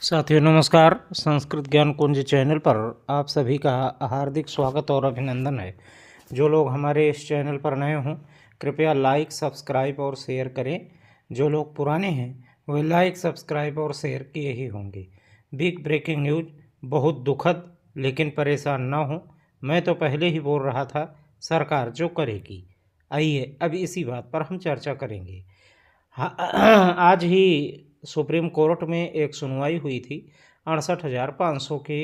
साथियों नमस्कार। संस्कृत ज्ञान कुंज चैनल पर आप सभी का हार्दिक स्वागत और अभिनंदन है। जो लोग हमारे इस चैनल पर नए हों कृपया लाइक सब्सक्राइब और शेयर करें। जो लोग पुराने हैं वे लाइक सब्सक्राइब और शेयर किए ही होंगे। बिग ब्रेकिंग न्यूज, बहुत दुखद, लेकिन परेशान ना हो। मैं तो पहले ही बोल रहा था सरकार जो करेगी। आइए अब इसी बात पर हम चर्चा करेंगे। आज ही सुप्रीम कोर्ट में एक सुनवाई हुई थी 68,500 के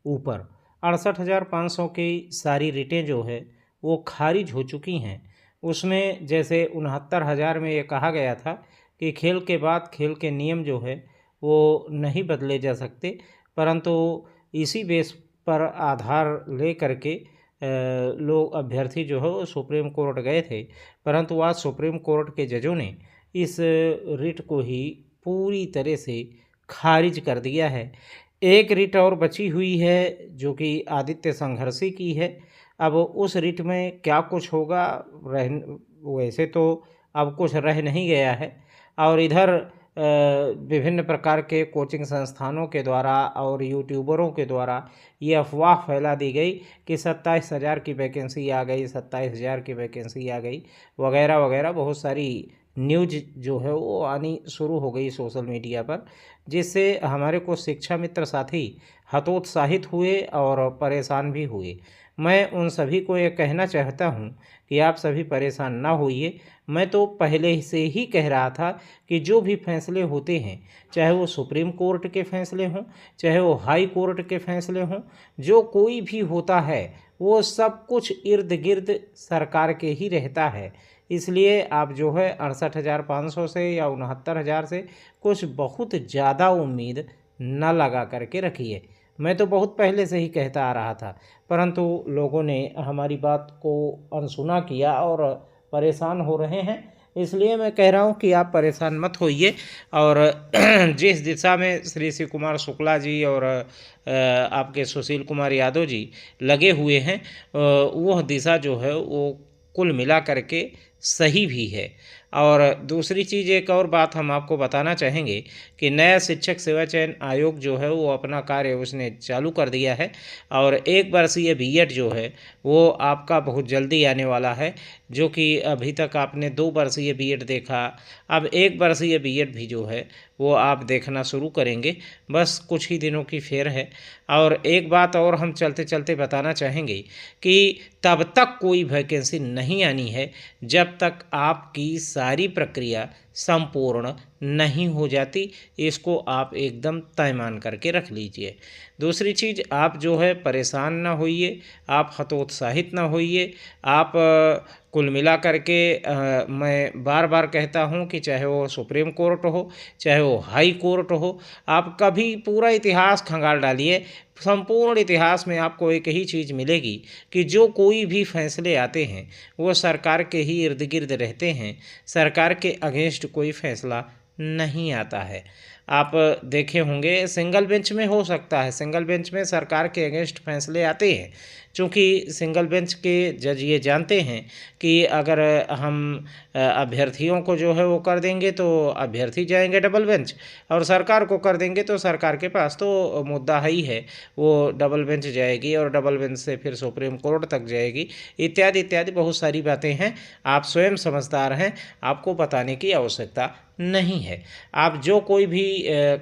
ऊपर। 68,500 की सारी रिटें जो है वो खारिज हो चुकी हैं। उसमें जैसे 69,000 में ये कहा गया था कि खेल के बाद खेल के नियम जो है वो नहीं बदले जा सकते, परंतु इसी बेस पर आधार ले करके लोग अभ्यर्थी जो है वो सुप्रीम कोर्ट गए थे, परंतु आज सुप्रीम कोर्ट के जजों ने इस रिट को ही पूरी तरह से खारिज कर दिया है। एक रिट और बची हुई है जो कि आदित्य संघर्षी की है। अब उस रिट में क्या कुछ होगा, वैसे तो अब कुछ रह नहीं गया है। और इधर विभिन्न प्रकार के कोचिंग संस्थानों के द्वारा और यूट्यूबरों के द्वारा ये अफवाह फैला दी गई कि 27,000 की वैकेंसी आ गई, 27,000 की वैकेंसी आ गई, वगैरह वगैरह बहुत सारी न्यूज जो है वो आनी शुरू हो गई सोशल मीडिया पर, जिससे हमारे कुछ शिक्षा मित्र साथी हतोत्साहित हुए और परेशान भी हुए। मैं उन सभी को ये कहना चाहता हूँ कि आप सभी परेशान ना होइए। मैं तो पहले से ही कह रहा था कि जो भी फैसले होते हैं, चाहे वो सुप्रीम कोर्ट के फैसले हों, चाहे वो हाई कोर्ट के फैसले हों, जो कोई भी होता है वो सब कुछ इर्द गिर्द सरकार के ही रहता है। इसलिए आप जो है 68,500 से या 69,000 से कुछ बहुत ज़्यादा उम्मीद न लगा करके रखिए। मैं तो बहुत पहले से ही कहता आ रहा था, परंतु लोगों ने हमारी बात को अनसुना किया और परेशान हो रहे हैं। इसलिए मैं कह रहा हूँ कि आप परेशान मत होइए। और जिस दिशा में श्री शिव कुमार शुक्ला जी और आपके सुशील कुमार यादव जी लगे हुए हैं, वह दिशा जो है वो कुल मिला करके सही भी है। और दूसरी चीज़, एक और बात हम आपको बताना चाहेंगे कि नया शिक्षक सेवा चयन आयोग जो है वो अपना कार्य उसने चालू कर दिया है। और एक वर्षीय बीएड जो है वो आपका बहुत जल्दी आने वाला है, जो कि अभी तक आपने 2 वर्षीय बीएड देखा, अब 1 वर्षीय बीएड भी जो है वो आप देखना शुरू करेंगे। बस कुछ ही दिनों की फेर है। और एक बात और हम चलते चलते बताना चाहेंगे कि तब तक कोई वैकेंसी नहीं आनी है जब तक आपकी सारी प्रक्रिया संपूर्ण नहीं हो जाती। इसको आप एकदम तय मान करके रख लीजिए। दूसरी चीज़, आप जो है परेशान ना होइए, आप हतोत्साहित ना होइए। आप कुल मिला करके मैं बार बार कहता हूँ कि चाहे वो सुप्रीम कोर्ट हो, चाहे वो हाई कोर्ट हो, आप कभी पूरा इतिहास खंगाल डालिए, संपूर्ण इतिहास में आपको एक ही चीज़ मिलेगी कि जो कोई भी फैसले आते हैं वो सरकार के ही इर्द गिर्द रहते हैं। सरकार के अगेंस्ट कोई फैसला नहीं आता है। आप देखे होंगे सिंगल बेंच में हो सकता है, सिंगल बेंच में सरकार के अगेंस्ट फैसले आते हैं, क्योंकि सिंगल बेंच के जज ये जानते हैं कि अगर हम अभ्यर्थियों को जो है वो कर देंगे तो अभ्यर्थी जाएंगे डबल बेंच, और सरकार को कर देंगे तो सरकार के पास तो मुद्दा ही है, वो डबल बेंच जाएगी और डबल बेंच से फिर सुप्रीम कोर्ट तक जाएगी, इत्यादि इत्यादि बहुत सारी बातें हैं। आप स्वयं समझदार हैं, आपको बताने की आवश्यकता नहीं है। आप जो कोई भी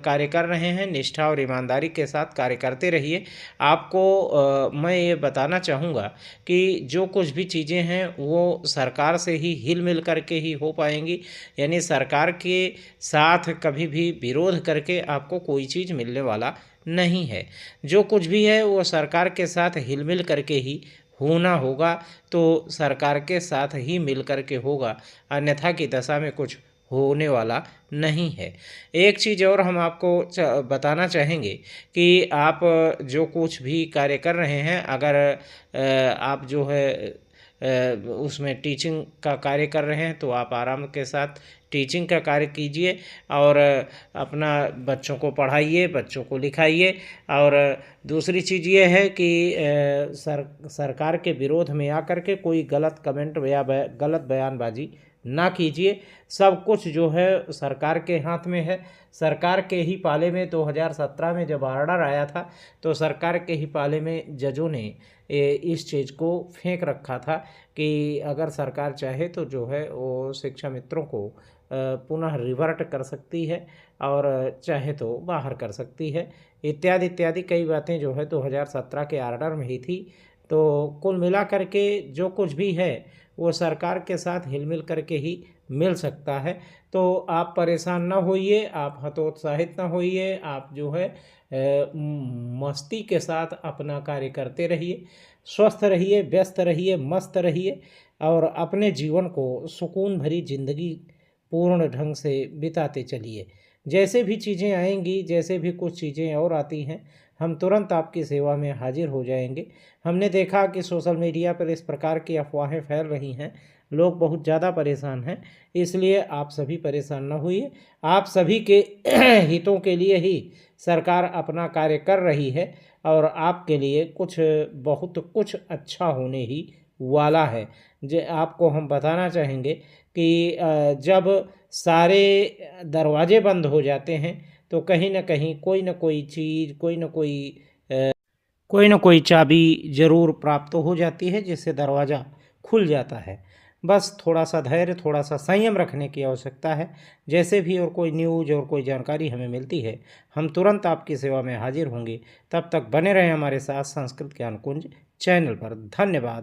कार्य कर रहे हैं निष्ठा और ईमानदारी के साथ कार्य करते रहिए। आपको मैं ये बताना चाहूँगा कि जो कुछ भी चीज़ें हैं वो सरकार से ही हिल मिल करके ही हो पाएंगी, यानी सरकार के साथ कभी भी विरोध करके आपको कोई चीज़ मिलने वाला नहीं है। जो कुछ भी है वो सरकार के साथ हिल मिल करके ही होना होगा, तो सरकार के साथ ही मिल करके होगा, अन्यथा की दशा में कुछ होने वाला नहीं है। एक चीज़ और हम आपको बताना चाहेंगे कि आप जो कुछ भी कार्य कर रहे हैं, अगर आप जो है उसमें टीचिंग का कार्य कर रहे हैं तो आप आराम के साथ टीचिंग का कार्य कीजिए और अपना बच्चों को पढ़ाइए, बच्चों को लिखाइए। और दूसरी चीज़ ये है कि सरकार के विरोध में आकर के कोई गलत कमेंट या गलत बयानबाजी ना कीजिए। सब कुछ जो है सरकार के हाथ में है। सरकार के ही पाले में 2017 में जब ऑर्डर आया था तो सरकार के ही पाले में जजों ने इस चीज़ को फेंक रखा था कि अगर सरकार चाहे तो जो है वो शिक्षा मित्रों को पुनः रिवर्ट कर सकती है और चाहे तो बाहर कर सकती है, इत्यादि इत्यादि कई बातें जो है 2017 के ऑर्डर में ही थी। तो कुल मिला करके जो कुछ भी है वो सरकार के साथ हिलमिल करके ही मिल सकता है। तो आप परेशान ना होइए, आप हतोत्साहित ना होइए, आप जो है मस्ती के साथ अपना कार्य करते रहिए, स्वस्थ रहिए, व्यस्त रहिए, मस्त रहिए और अपने जीवन को सुकून भरी ज़िंदगी पूर्ण ढंग से बिताते चलिए। जैसे भी चीज़ें आएंगी, जैसे भी कुछ चीज़ें और आती हैं, हम तुरंत आपकी सेवा में हाजिर हो जाएंगे। हमने देखा कि सोशल मीडिया पर इस प्रकार की अफवाहें फैल रही हैं, लोग बहुत ज़्यादा परेशान हैं, इसलिए आप सभी परेशान न होइए। आप सभी के हितों के लिए ही सरकार अपना कार्य कर रही है और आपके लिए कुछ बहुत कुछ अच्छा होने ही वाला है। आपको हम बताना चाहेंगे कि जब सारे दरवाजे बंद हो जाते हैं तो कहीं न कहीं कोई न कोई चीज़, कोई न कोई चाबी ज़रूर प्राप्त हो जाती है जिससे दरवाज़ा खुल जाता है। बस थोड़ा-सा धैर्य, थोड़ा-सा संयम रखने की आवश्यकता है। जैसे भी और कोई न्यूज़ और कोई जानकारी हमें मिलती है, हम तुरंत आपकी सेवा में हाजिर होंगे। तब तक बने रहें हमारे साथ संस्कृत ज्ञान कुंज चैनल पर। धन्यवाद।